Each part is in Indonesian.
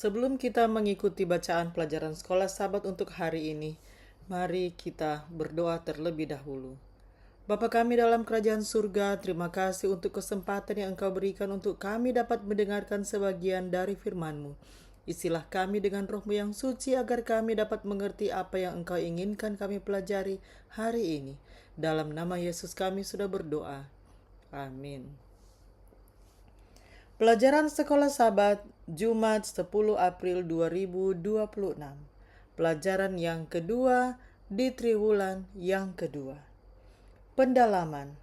Sebelum kita mengikuti bacaan pelajaran sekolah Sabat untuk hari ini, mari kita berdoa terlebih dahulu. Bapa kami dalam kerajaan surga, terima kasih untuk kesempatan yang Engkau berikan untuk kami dapat mendengarkan sebagian dari firman-Mu. Isilah kami dengan Roh-Mu yang suci agar kami dapat mengerti apa yang Engkau inginkan kami pelajari hari ini. Dalam nama Yesus kami sudah berdoa. Amin. Pelajaran Sekolah Sabat, Jumat 10 April 2026. Pelajaran yang kedua di triwulan yang kedua. Pendalaman.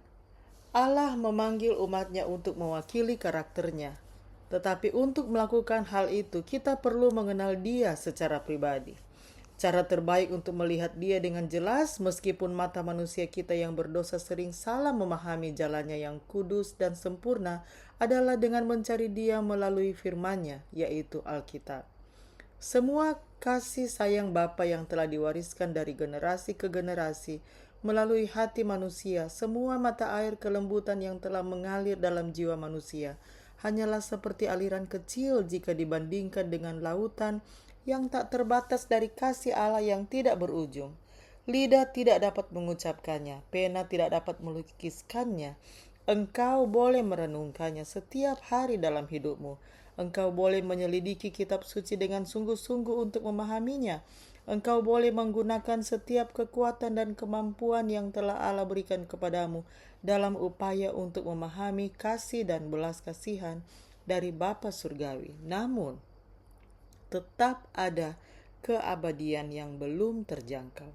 Allah memanggil umatnya untuk mewakili karakternya. Tetapi untuk melakukan hal itu, kita perlu mengenal Dia secara pribadi. Cara terbaik untuk melihat Dia dengan jelas, meskipun mata manusia kita yang berdosa sering salah memahami jalannya yang kudus dan sempurna, adalah dengan mencari Dia melalui firman-Nya, yaitu Alkitab. Semua kasih sayang Bapa yang telah diwariskan dari generasi ke generasi melalui hati manusia, semua mata air kelembutan yang telah mengalir dalam jiwa manusia, hanyalah seperti aliran kecil jika dibandingkan dengan lautan yang tak terbatas dari kasih Allah yang tidak berujung. Lidah tidak dapat mengucapkannya, pena tidak dapat melukiskannya. Engkau boleh merenungkannya setiap hari dalam hidupmu. Engkau boleh menyelidiki kitab suci dengan sungguh-sungguh untuk memahaminya. Engkau boleh menggunakan setiap kekuatan dan kemampuan yang telah Allah berikan kepadamu dalam upaya untuk memahami kasih dan belas kasihan dari Bapa Surgawi. Namun, tetap ada keabadian yang belum terjangkau.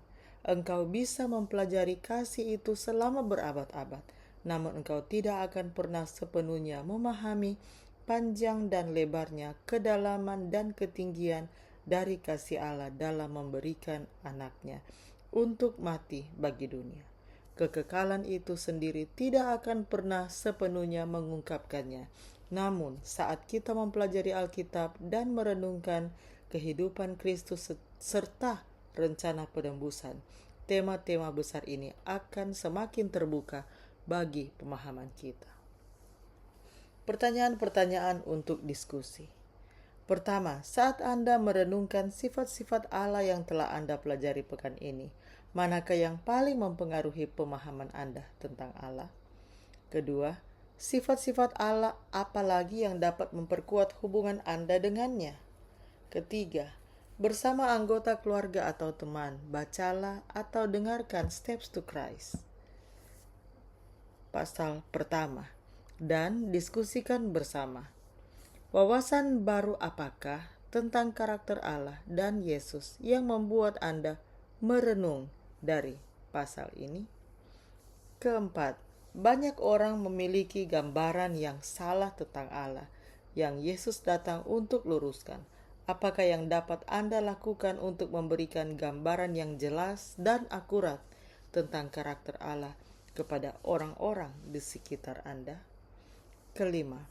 Engkau bisa mempelajari kasih itu selama berabad-abad, namun engkau tidak akan pernah sepenuhnya memahami panjang dan lebarnya, kedalaman dan ketinggian dari kasih Allah dalam memberikan anaknya untuk mati bagi dunia. Kekekalan itu sendiri tidak akan pernah sepenuhnya mengungkapkannya. Namun, saat kita mempelajari Alkitab dan merenungkan kehidupan Kristus serta rencana penembusan, tema-tema besar ini akan semakin terbuka bagi pemahaman kita. Pertanyaan-pertanyaan untuk diskusi. Pertama, saat Anda merenungkan sifat-sifat Allah yang telah Anda pelajari pekan ini, manakah yang paling mempengaruhi pemahaman Anda tentang Allah? Kedua, sifat-sifat Allah apalagi yang dapat memperkuat hubungan Anda dengannya? Ketiga, bersama anggota keluarga atau teman, bacalah atau dengarkan Steps to Christ, pasal pertama, dan diskusikan bersama. Wawasan baru apakah tentang karakter Allah dan Yesus yang membuat Anda merenung dari pasal ini? Keempat, banyak orang memiliki gambaran yang salah tentang Allah yang Yesus datang untuk luruskan. Apakah yang dapat Anda lakukan untuk memberikan gambaran yang jelas dan akurat tentang karakter Allah kepada orang-orang di sekitar Anda? Kelima,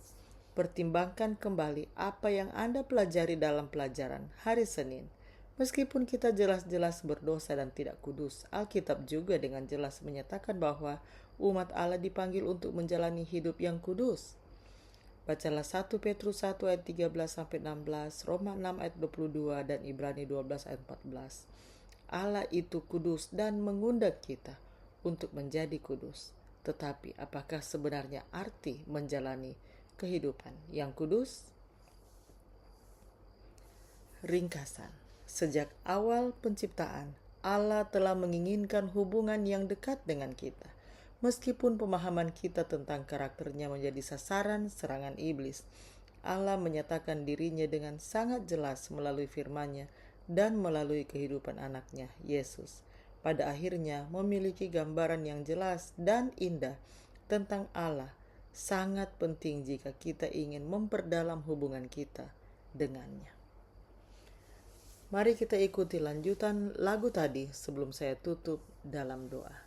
pertimbangkan kembali apa yang Anda pelajari dalam pelajaran hari Senin. Meskipun kita jelas-jelas berdosa dan tidak kudus, Alkitab juga dengan jelas menyatakan bahwa umat Allah dipanggil untuk menjalani hidup yang kudus. Bacalah 1 Petrus 1 ayat 13-16, Roma 6 ayat 22, dan Ibrani 12 ayat 14. Allah itu kudus dan mengundang kita untuk menjadi kudus. Tetapi apakah sebenarnya arti menjalani kehidupan yang kudus? Ringkasan. Sejak awal penciptaan, Allah telah menginginkan hubungan yang dekat dengan kita. Meskipun pemahaman kita tentang karakternya menjadi sasaran serangan iblis, Allah menyatakan dirinya dengan sangat jelas melalui firman-Nya dan melalui kehidupan anaknya, Yesus. Pada akhirnya memiliki gambaran yang jelas dan indah tentang Allah. Sangat penting jika kita ingin memperdalam hubungan kita dengannya. Mari kita ikuti lanjutan lagu tadi sebelum saya tutup dalam doa.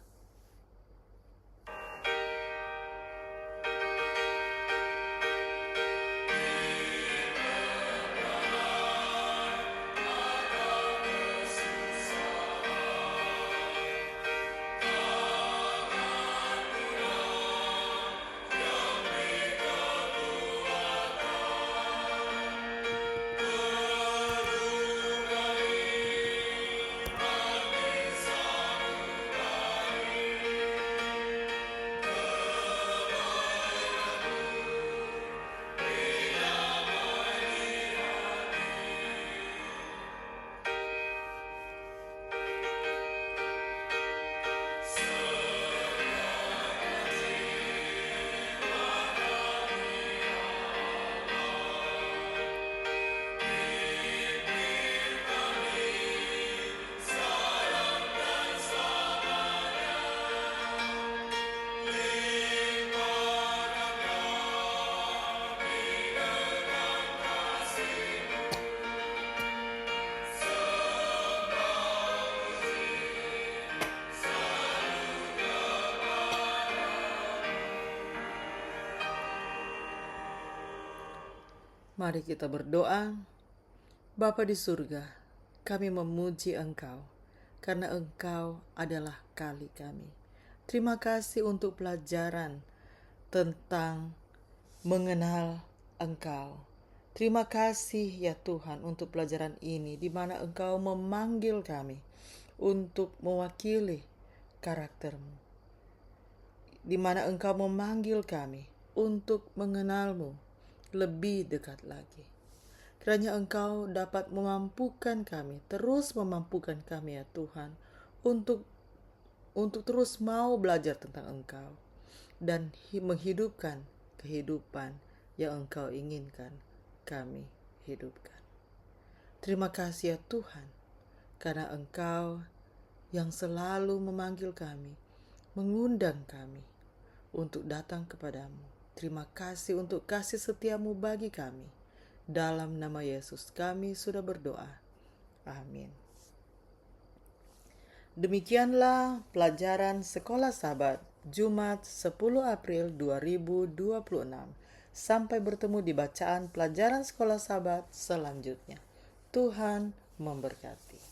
Mari kita berdoa. Bapa di surga, kami memuji Engkau, karena Engkau adalah kali kami. Terima kasih untuk pelajaran tentang mengenal Engkau. Terima kasih ya Tuhan untuk pelajaran ini, di mana Engkau memanggil kami untuk mewakili karakter-Mu, di mana Engkau memanggil kami untuk mengenal-Mu lebih dekat lagi. Kiranya Engkau dapat memampukan kami, terus memampukan kami ya Tuhan, untuk terus mau belajar tentang Engkau dan menghidupkan kehidupan yang Engkau inginkan kami hidupkan. Terima kasih ya Tuhan, karena Engkau yang selalu memanggil kami, mengundang kami untuk datang kepadamu. Terima kasih untuk kasih setiamu bagi kami. Dalam nama Yesus kami sudah berdoa. Amin. Demikianlah pelajaran Sekolah Sabat Jumat 10 April 2026. Sampai bertemu di bacaan pelajaran Sekolah Sabat selanjutnya. Tuhan memberkati.